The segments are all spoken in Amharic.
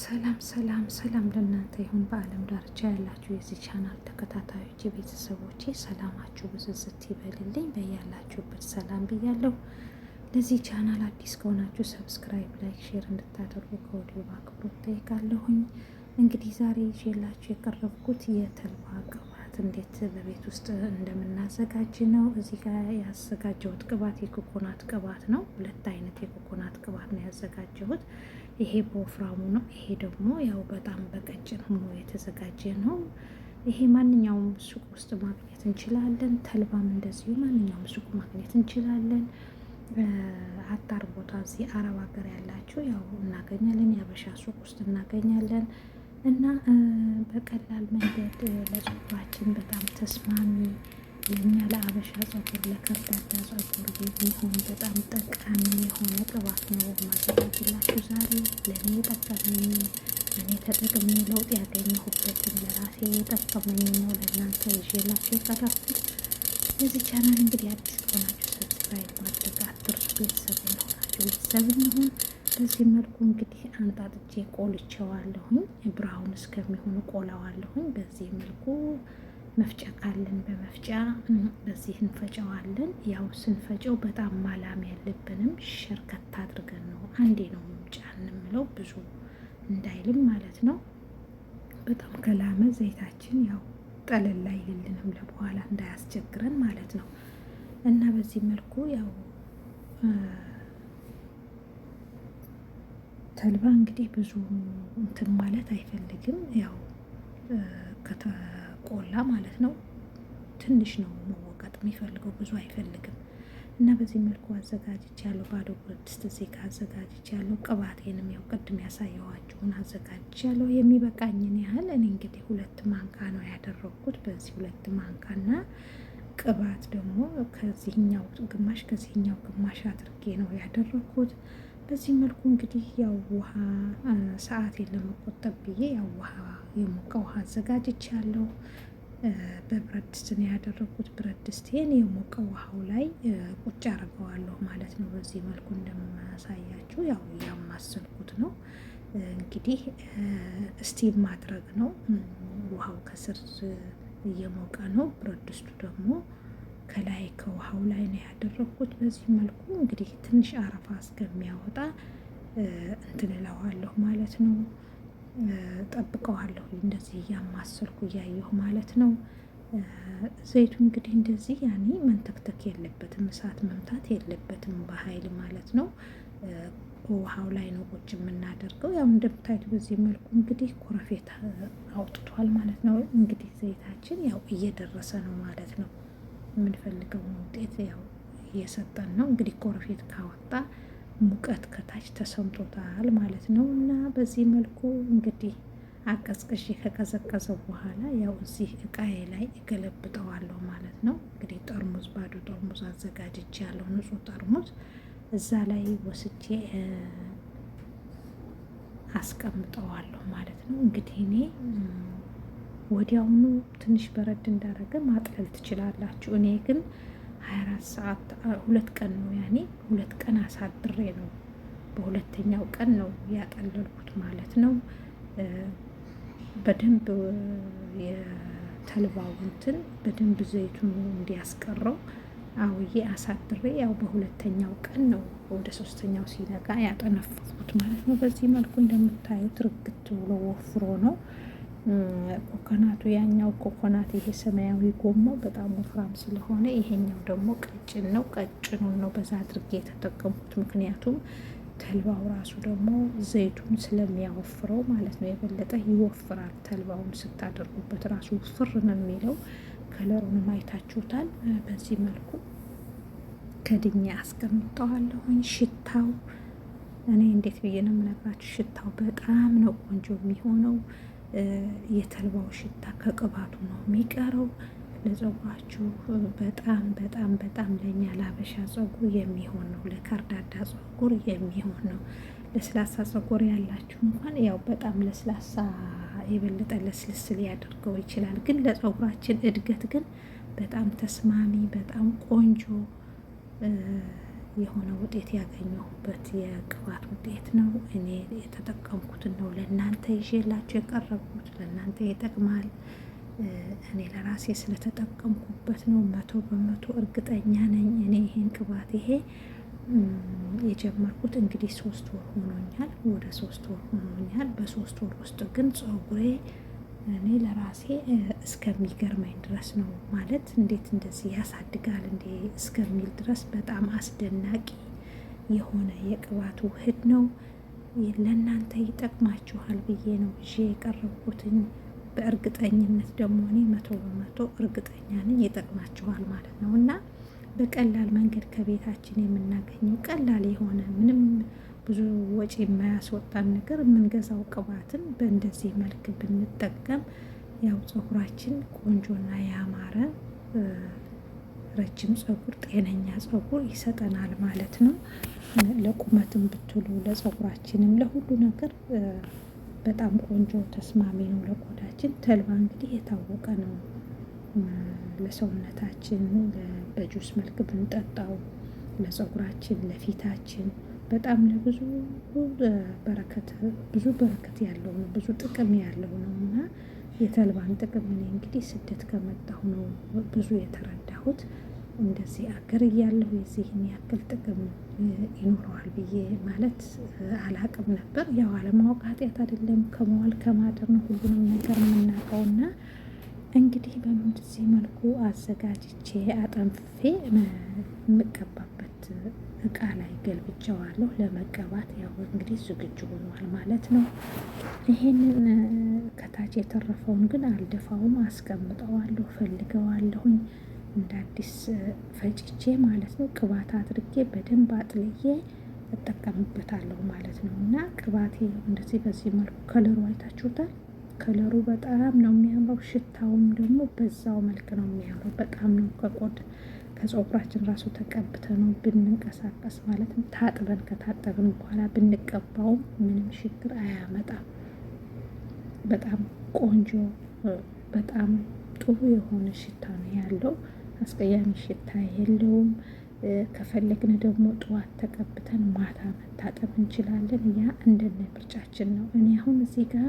ሰላም ሰላም ሰላም ለእናንተ ይሁን። በዓለም ዳርቻ ያላችሁ የዚህ ቻናል ተከታታዮች ቤተሰቦቼ ሰላማችሁ ብዝዝት ይበልልኝ። በያላችሁበት ሰላም ብያለሁ። ለዚህ ቻናል አዲስ ከሆናችሁ ሰብስክራይብ፣ ላይክ፣ ሼር እንድታደርጉ ከወዲሁ በአክብሮት ጠይቃለሁኝ። እንግዲህ ዛሬ ይዤላችሁ የቀረብኩት የተልባ ቅባት እንዴት በቤት ውስጥ እንደምናዘጋጅ ነው። እዚህ ጋር ያዘጋጀሁት ቅባት የኮኮናት ቅባት ነው። ሁለት አይነት የኮኮናት ቅባት ነው ያዘጋጀሁት። ይሄ በወፍራሙ ነው። ይሄ ደግሞ ያው በጣም በቀጭን ሆኖ የተዘጋጀ ነው። ይሄ ማንኛውም ሱቅ ውስጥ ማግኘት እንችላለን። ተልባም እንደዚሁ ማንኛውም ሱቅ ማግኘት እንችላለን። አጣር ቦታ እዚህ አረብ ሀገር ያላችሁ ያው እናገኛለን። የሀበሻ ሱቅ ውስጥ እናገኛለን። እና በቀላል መንገድ ለፀጉራችን በጣም ተስማሚ ለእኛ ለአበሻ ፀጉር ለከርዳዳ ፀጉር የሚሆን በጣም ጠቃሚ የሆነ ቅባት ነው ማዘጋጅላችሁ ዛሬ። ለእኔ የጠቀመኝ እኔ ተጠቅሜ ለውጥ ያገኘሁበትን ለራሴ የጠቀመኝ ነው ለእናንተ ይዤላችሁ የቀረብኩት። ለዚህ ቻናል እንግዲህ አዲስ ከሆናችሁ ሰብስክራይብ ማድረግ አትርሱ። ቤተሰብ ሆናችሁ ቤተሰብ እንሁን። በዚህ መልኩ እንግዲህ አንጣጥቼ ቆልቼዋለሁኝ። ብራውን እስከሚሆን ቆላዋለሁኝ። በዚህ መልኩ መፍጫ ካለን በመፍጫ በዚህ እንፈጨዋለን። ያው ስንፈጨው በጣም ማላም ያለብንም ሸርከት አድርገን ነው። አንዴ ነው መምጫ እንምለው ብዙ እንዳይልም ማለት ነው። በጣም ከላመ ዘይታችን ያው ጠለል አይልልንም ለበኋላ እንዳያስቸግረን ማለት ነው። እና በዚህ መልኩ ያው ተልባ እንግዲህ ብዙ እንትን ማለት አይፈልግም። ያው ከተቆላ ማለት ነው ትንሽ ነው መወቀጥ የሚፈልገው፣ ብዙ አይፈልግም። እና በዚህ መልኩ አዘጋጅቻለሁ። ባዶ ብረት ድስት እዚህ ጋር አዘጋጅቻለሁ። ቅባቴንም ያው ቅድም ያሳየኋችሁን አዘጋጅቻለሁ። የሚበቃኝን ያህል እኔ እንግዲህ 2 ማንካ ነው ያደረኩት። በዚህ 2 ማንካና ቅባት ደግሞ ከዚህኛው ግማሽ ከዚህኛው ግማሽ አድርጌ ነው ያደረኩት። በዚህ መልኩ እንግዲህ ያው ውሃ ሰዓቴን ለመቆጠብ ብዬ ያው ውሃ የሞቀ ውሃ አዘጋጅቻለሁ። በብረት ድስት ነው ያደረኩት። ብረት ድስቴን የሞቀ ውሃው ላይ ቁጭ አድርገዋለሁ ማለት ነው። በዚህ መልኩ እንደማሳያችሁ ያው እያማሰልኩት ነው። እንግዲህ ስቲም ማድረግ ነው። ውሃው ከስር እየሞቀ ነው። ብረት ድስቱ ደግሞ ከላይ ከውሃው ላይ ነው ያደረኩት። በዚህ መልኩ እንግዲህ ትንሽ አረፋ እስከሚያወጣ እንትን እለዋለሁ ማለት ነው። ጠብቀዋለሁ እንደዚህ እያማሰልኩ እያየሁ ማለት ነው። ዘይቱ እንግዲህ እንደዚህ ያኔ መንተክተክ የለበትም፣ እሳት መምታት የለበትም በኃይል ማለት ነው። ውሃው ላይ ነው ቁጭ የምናደርገው። ያው እንደምታዩት በዚህ መልኩ እንግዲህ ኮረፌት አውጥቷል ማለት ነው። እንግዲህ ዘይታችን ያው እየደረሰ ነው ማለት ነው። የምንፈልገውን ውጤት ያው እየሰጠን ነው። እንግዲህ ኮረፌት ካወጣ ሙቀት ከታች ተሰምቶታል ማለት ነው። እና በዚህ መልኩ እንግዲህ አቀዝቅዤ ከቀዘቀዘ በኋላ ያው እዚህ እቃዬ ላይ እገለብጠዋለሁ ማለት ነው። እንግዲህ ጠርሙዝ ባዶ ጠርሙዝ አዘጋጅቼ ያለው ንጹህ ጠርሙዝ እዛ ላይ ወስጄ አስቀምጠዋለሁ ማለት ነው። እንግዲህ እኔ ወዲያውኑ ትንሽ በረድ እንዳደረገ ማጥለል ትችላላችሁ። እኔ ግን 24 ሰዓት 2 ቀን ነው ያኔ 2 ቀን አሳድሬ ነው በሁለተኛው ቀን ነው ያጠለልኩት ማለት ነው። በደንብ የተልባው እንትን በደንብ ዘይቱን እንዲያስቀረው አውዬ አሳድሬ ያው በሁለተኛው ቀን ነው ወደ 3ኛው ሲነጋ ያጠነፈኩት ማለት ነው። በዚህ መልኩ እንደምታዩት ርግት ብሎ ወፍሮ ነው። ኮኮናቱ ያኛው ኮኮናት ይሄ ሰማያዊ ጎማው በጣም ወፍራም ስለሆነ ይሄኛው ደግሞ ቀጭን ነው። ቀጭኑን ነው በዛ አድርጌ የተጠቀምኩት። ምክንያቱም ተልባው ራሱ ደግሞ ዘይቱን ስለሚያወፍረው ማለት ነው። የበለጠ ይወፍራል። ተልባውን ስታደርጉበት ራሱ ውፍር ነው የሚለው። ከለሩንም አይታችሁታል። በዚህ መልኩ ከድኜ አስቀምጠዋለሁኝ። ሽታው እኔ እንዴት ብዬ ነው የምነግራችሁ? ሽታው በጣም ነው ቆንጆ የሚሆነው። የተልባው ሽታ ከቅባቱ ነው የሚቀረው። ለፀጉራችሁ በጣም በጣም በጣም ለእኛ ለአበሻ ፀጉር የሚሆን ነው። ለከርዳዳ ፀጉር የሚሆን ነው። ለስላሳ ፀጉር ያላችሁ እንኳን ያው በጣም ለስላሳ የበለጠ ለስልስ ሊያደርገው ይችላል። ግን ለፀጉራችን እድገት ግን በጣም ተስማሚ በጣም ቆንጆ የሆነ ውጤት ያገኘሁበት የቅባት ውጤት ነው። እኔ የተጠቀምኩትን ነው ለእናንተ ይዤላችሁ የቀረብኩት። ለእናንተ ይጠቅማል። እኔ ለራሴ ስለተጠቀምኩበት ነው 100% እርግጠኛ ነኝ። እኔ ይሄን ቅባት የጀመርኩት እንግዲህ 3 ወር ሆኖኛል። ወደ 3 ወር ሆኖኛል። በ3 ወር ውስጥ ግን ፀጉሬ እኔ ለራሴ እስከሚገርመኝ ድረስ ነው ማለት እንዴት እንደዚህ ያሳድጋል እንዴ እስከሚል ድረስ በጣም አስደናቂ የሆነ የቅባት ውህድ ነው። ለእናንተ ይጠቅማችኋል ብዬ ነው ይዤ የቀረብኩትኝ። በእርግጠኝነት ደግሞ እኔ 100% እርግጠኛ ነኝ ይጠቅማችኋል ማለት ነው። እና በቀላል መንገድ ከቤታችን የምናገኘው ቀላል የሆነ ምንም ብዙ ወጪ የማያስወጣን ነገር የምንገዛው ቅባትን በእንደዚህ መልክ ብንጠቀም ያው ፀጉራችን ቆንጆና ያማረ ረጅም ፀጉር፣ ጤነኛ ፀጉር ይሰጠናል ማለት ነው። ለቁመትም ብትሉ ለፀጉራችንም ለሁሉ ነገር በጣም ቆንጆ ተስማሚ ነው ለቆዳችን። ተልባ እንግዲህ የታወቀ ነው ለሰውነታችን በጁስ መልክ ብንጠጣው ለፀጉራችን፣ ለፊታችን በጣም ለብዙ በረከት ያለው ነው፣ ብዙ ጥቅም ያለው ነው። እና የተልባን ጥቅም እኔ እንግዲህ ስደት ከመጣሁ ነው ብዙ የተረዳሁት። እንደዚህ አገር እያለሁ የዚህን ያክል ጥቅም ይኖረዋል ብዬ ማለት አላቅም ነበር። ያው አለማወቅ ኃጢአት አይደለም፣ ከመዋል ከማደር ነው ሁሉንም ነገር የምናውቀውና እንግዲህ በዚህ መልኩ አዘጋጅቼ አጠንፍፌ የምቀባበት እቃ ላይ ገልብጨዋለሁ። ለመቀባት ያው እንግዲህ ዝግጁ ሆኗል ማለት ነው። ይሄንን ከታች የተረፈውን ግን አልደፋውም፣ አስቀምጠዋለሁ፣ ፈልገዋለሁኝ እንደ አዲስ ፈጭቼ ማለት ነው። ቅባት አድርጌ በደንብ አጥልዬ እጠቀምበታለሁ ማለት ነው። እና ቅባቴ እንደዚህ በዚህ መልኩ ከለሩ አይታችሁታል። ከለሩ በጣም ነው የሚያምረው። ሽታውም ደግሞ በዛው መልክ ነው የሚያምረው። በጣም ነው ከፀጉራችን ራሱ ተቀብተ ነው ብንንቀሳቀስ ማለት ነው። ታጥበን ከታጠብን በኋላ ብንቀባውም ምንም ችግር አያመጣም። በጣም ቆንጆ በጣም ጥሩ የሆነ ሽታ ነው ያለው። አስቀያሚ ሽታ የለውም። ከፈለግን ደግሞ ጠዋት ተቀብተን ማታ መታጠብ እንችላለን። ያ እንደነ ምርጫችን ነው። እኔ አሁን እዚህ ጋር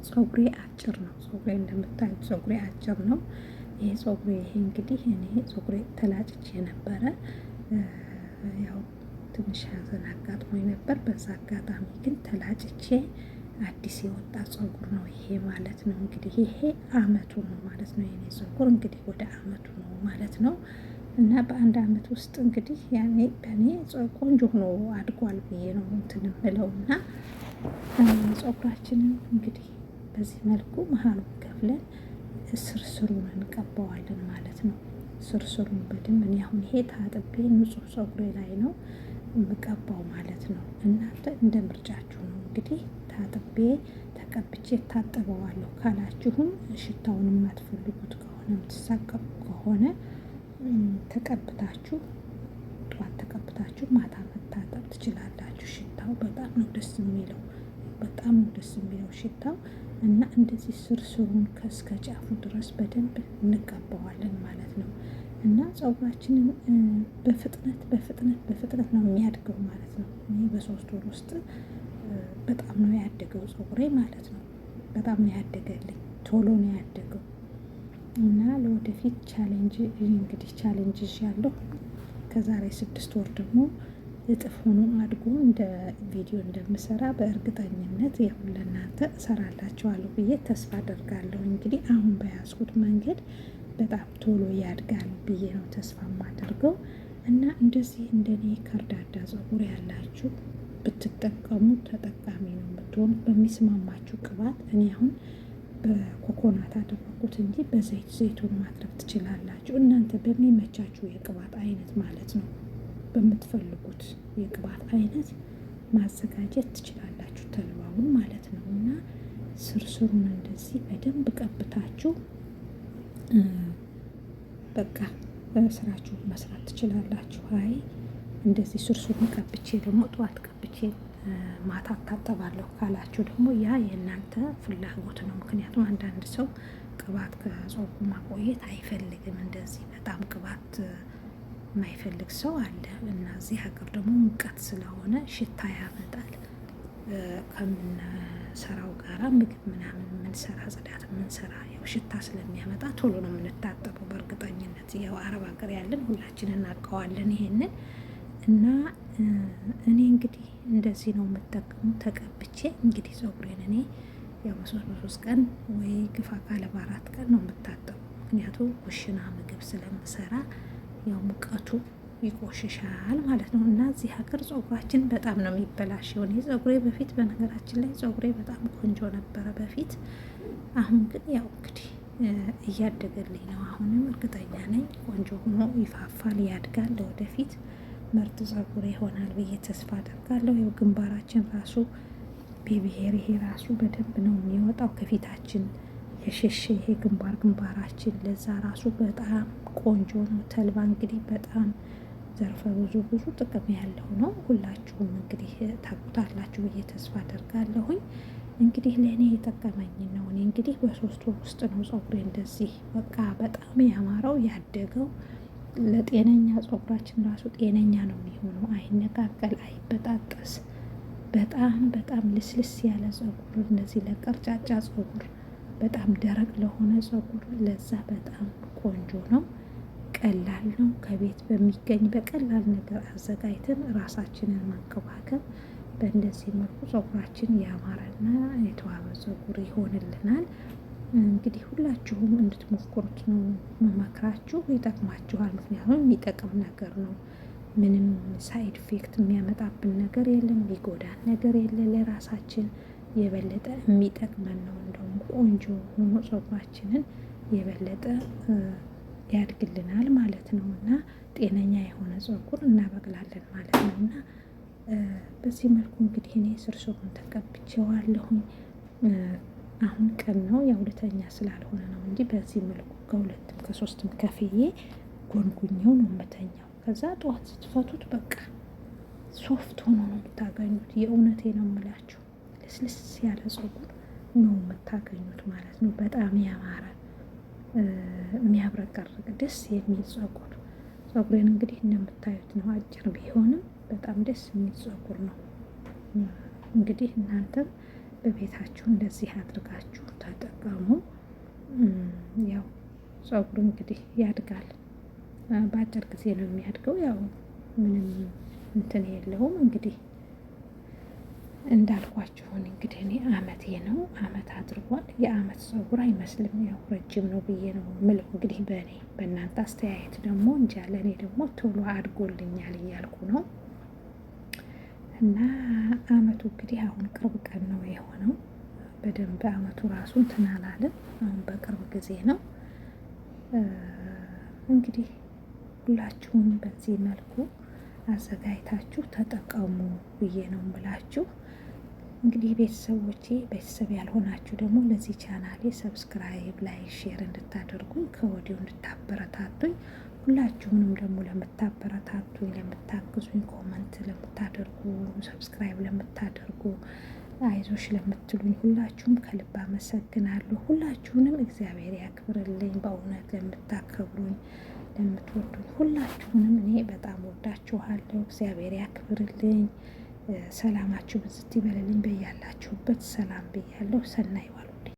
ፀጉሬ አጭር ነው። ፀጉሬ እንደምታዩት ፀጉሬ አጭር ነው። ይሄ ፀጉሬ እንግዲህ እኔ ፀጉሬ ተላጭቼ ነበረ። ያው ትንሽ ሐዘን አጋጥሞኝ ነበር። በዛ አጋጣሚ ግን ተላጭቼ አዲስ የወጣ ፀጉር ነው ይሄ ማለት ነው። እንግዲህ ይሄ አመቱ ነው ማለት ነው። የኔ ፀጉር እንግዲህ ወደ አመቱ ነው ማለት ነው። እና በአንድ አመት ውስጥ እንግዲህ ያኔ በእኔ ቆንጆ ሆኖ አድጓል ብዬ ነው እንትን የምለው። እና ፀጉራችንን እንግዲህ በዚህ መልኩ መሀሉን ከፍለን ስርስሩን እንቀባዋለን ማለት ነው። ስርስሩን በደንብ እኔ አሁን ይሄ ታጥቤ ንጹህ ፀጉሬ ላይ ነው የምቀባው ማለት ነው። እናንተ እንደ ምርጫችሁ ነው እንግዲህ። ታጥቤ ተቀብቼ ታጥበዋለሁ ካላችሁም ሽታውን የማትፈልጉት ከሆነ የምትሳቀቁ ከሆነ ተቀብታችሁ ጠዋት ተቀብታችሁ ማታ መታጠብ ትችላላችሁ። ሽታው በጣም ነው ደስ የሚለው። በጣም ነው ደስ የሚለው ሽታው። እና እንደዚህ ስርስሩን ከእስከ ጫፉ ድረስ በደንብ እንቀባዋለን ማለት ነው። እና ፀጉራችንን በፍጥነት ነው የሚያድገው ማለት ነው። እኔ በ3 ወር ውስጥ በጣም ነው ያደገው ፀጉሬ ማለት ነው። በጣም ነው ያደገልኝ፣ ቶሎ ነው ያደገው። እና ለወደፊት ቻሌንጅ ይዣለሁ። ከዛሬ 6 ወር ደግሞ እጥፍ ሆኖ አድጎ እንደ ቪዲዮ እንደምሰራ በእርግጠኝነት ያው ለእናንተ እሰራላችኋለሁ ብዬ ተስፋ አደርጋለሁ። እንግዲህ አሁን በያዝኩት መንገድ በጣም ቶሎ ያድጋል ብዬ ነው ተስፋ የማደርገው። እና እንደዚህ እንደኔ ከርዳዳ ፀጉር ያላችሁ ብትጠቀሙ ተጠቃሚ ነው የምትሆኑ። በሚስማማችሁ ቅባት እኔ አሁን በኮኮናት አደረኩት እንጂ ዘይቱን ማድረግ ትችላላችሁ። እናንተ በሚመቻችሁ የቅባት አይነት ማለት ነው። በምትፈልጉት የቅባት አይነት ማዘጋጀት ትችላላችሁ። ተልባውን ማለት ነው። እና ስርስሩን እንደዚህ በደንብ ቀብታችሁ በቃ ስራችሁን መስራት ትችላላችሁ። አይ እንደዚህ ስርስሩን ቀብቼ ደግሞ ጠዋት ቀብቼ ማታ ታጠባለሁ ካላችሁ ደግሞ ያ የእናንተ ፍላጎት ነው። ምክንያቱም አንዳንድ ሰው ቅባት ከፀጉሩ ማቆየት አይፈልግም። እንደዚህ በጣም ቅባት የማይፈልግ ሰው አለ እና እዚህ ሀገር ደግሞ ሙቀት ስለሆነ ሽታ ያመጣል። ከምንሰራው ጋራ ምግብ ምናምን የምንሰራ ጽዳት የምንሰራ ያው ሽታ ስለሚያመጣ ቶሎ ነው የምንታጠበው። በእርግጠኝነት ያው አረብ ሀገር ያለን ሁላችን እናውቀዋለን ይሄንን እና እኔ እንግዲህ እንደዚህ ነው የምጠቀመው። ተቀብቼ እንግዲህ ፀጉሬን እኔ ያው በሶስት ቀን ወይ ግፋ ካለ በ4 ቀን ነው የምታጠበው። ምክንያቱም ኩሽና ምግብ ስለምሰራ ያው ሙቀቱ ይቆሽሻል ማለት ነው። እና እዚህ ሀገር ፀጉራችን በጣም ነው የሚበላሸው። እኔ ፀጉሬ በፊት በነገራችን ላይ ፀጉሬ በጣም ቆንጆ ነበረ በፊት። አሁን ግን ያው እንግዲህ እያደገልኝ ነው። አሁንም እርግጠኛ ነኝ ቆንጆ ሆኖ ይፋፋል፣ ያድጋል። ወደፊት ምርጥ ፀጉር ይሆናል ብዬ ተስፋ አደርጋለሁ። ያው ግንባራችን ራሱ ቤቢሄር ይሄ ራሱ በደንብ ነው የሚወጣው ከፊታችን የሸሸ ይሄ ግንባራችን ለዛ ራሱ በጣም ቆንጆ ነው። ተልባ እንግዲህ በጣም ዘርፈ ብዙ ጥቅም ያለው ነው። ሁላችሁም እንግዲህ ታውቁታላችሁ ብዬ ተስፋ አደርጋለሁኝ። እንግዲህ ለእኔ የጠቀመኝ ነው። እኔ እንግዲህ በ3 ወር ውስጥ ነው ፀጉሬ እንደዚህ በቃ በጣም ያማረው ያደገው። ለጤነኛ ፀጉራችን ራሱ ጤነኛ ነው የሚሆነው። አይነቃቀል፣ አይበጣጠስ። በጣም ልስልስ ያለ ፀጉር፣ እነዚህ ለቀርጫጫ ፀጉር፣ በጣም ደረቅ ለሆነ ፀጉር ለዛ በጣም ቆንጆ ነው። ቀላል ነው። ከቤት በሚገኝ በቀላል ነገር አዘጋጅተን ራሳችንን መንከባከብ። በእንደዚህ መልኩ ፀጉራችን ያማረና የተዋበ ፀጉር ይሆንልናል። እንግዲህ ሁላችሁም እንድትሞክሩት ነው መመክራችሁ። ይጠቅማችኋል። ምክንያቱም የሚጠቅም ነገር ነው። ምንም ሳይድ ኢፌክት የሚያመጣብን ነገር የለም። ሊጎዳን ነገር የለ። ለራሳችን የበለጠ የሚጠቅመን ነው። እንደውም ቆንጆ ሆኖ ፀጉራችንን የበለጠ ያድግልናል ማለት ነው እና ጤነኛ የሆነ ፀጉር እናበቅላለን ማለት ነው። እና በዚህ መልኩ እንግዲህ እኔ ስርስሩን ተቀብቼዋለሁኝ። አሁን ቀን ነው ያው ልተኛ ስላልሆነ ነው እንጂ በዚህ መልኩ ከ2ም ከ3ም ከፍዬ ጎንጉኘው ነው የምተኛው። ከዛ ጠዋት ስትፈቱት በቃ ሶፍት ሆኖ ነው የምታገኙት። የእውነቴ ነው የምላችሁ፣ ልስልስ ያለ ፀጉር ነው የምታገኙት ማለት ነው። በጣም ያማረ የሚያብረቀርቅ ደስ የሚል ፀጉሬን እንግዲህ እንደምታዩት ነው። አጭር ቢሆንም በጣም ደስ የሚል ፀጉር ነው። እንግዲህ እናንተም በቤታችሁ እንደዚህ አድርጋችሁ ተጠቀሙ። ያው ፀጉር እንግዲህ ያድጋል። በአጭር ጊዜ ነው የሚያድገው። ያው ምንም እንትን የለውም። እንግዲህ እንዳልኳችሁን እንግዲህ እኔ አመቴ ነው። አመት አድርጓል። የአመት ፀጉር አይመስልም። ያው ረጅም ነው ብዬ ነው ምለው። እንግዲህ በእናንተ አስተያየት ደግሞ እንጃ። ለእኔ ደግሞ ቶሎ አድጎልኛል እያልኩ ነው። እና አመቱ እንግዲህ አሁን ቅርብ ቀን ነው የሆነው። በደንብ አመቱ ራሱ እንትን አላለም። አሁን በቅርብ ጊዜ ነው። እንግዲህ ሁላችሁም በዚህ መልኩ አዘጋጅታችሁ ተጠቀሙ ብዬ ነው የምላችሁ። እንግዲህ ቤተሰቦቼ፣ ቤተሰብ ያልሆናችሁ ደግሞ ለዚህ ቻናሌ ሰብስክራይብ፣ ላይክ፣ ሼር እንድታደርጉኝ ከወዲሁ እንድታበረታቱኝ፣ ሁላችሁንም ደግሞ ለምታበረታቱኝ፣ ለምታግዙኝ፣ ኮመንት ለምታደርጉ፣ ሰብስክራይብ ለምታደርጉ፣ አይዞሽ ለምትሉኝ ሁላችሁም ከልብ አመሰግናለሁ። ሁላችሁንም እግዚአብሔር ያክብርልኝ። በእውነት ለምታከብሩኝ፣ ለምትወዱኝ ሁላችሁንም እኔ በጣም ወዳችኋለሁ። እግዚአብሔር ያክብርልኝ። ሰላማችሁ ብዝት ይበልልኝ። በያላችሁበት ሰላም ብያለሁ። ሰናይ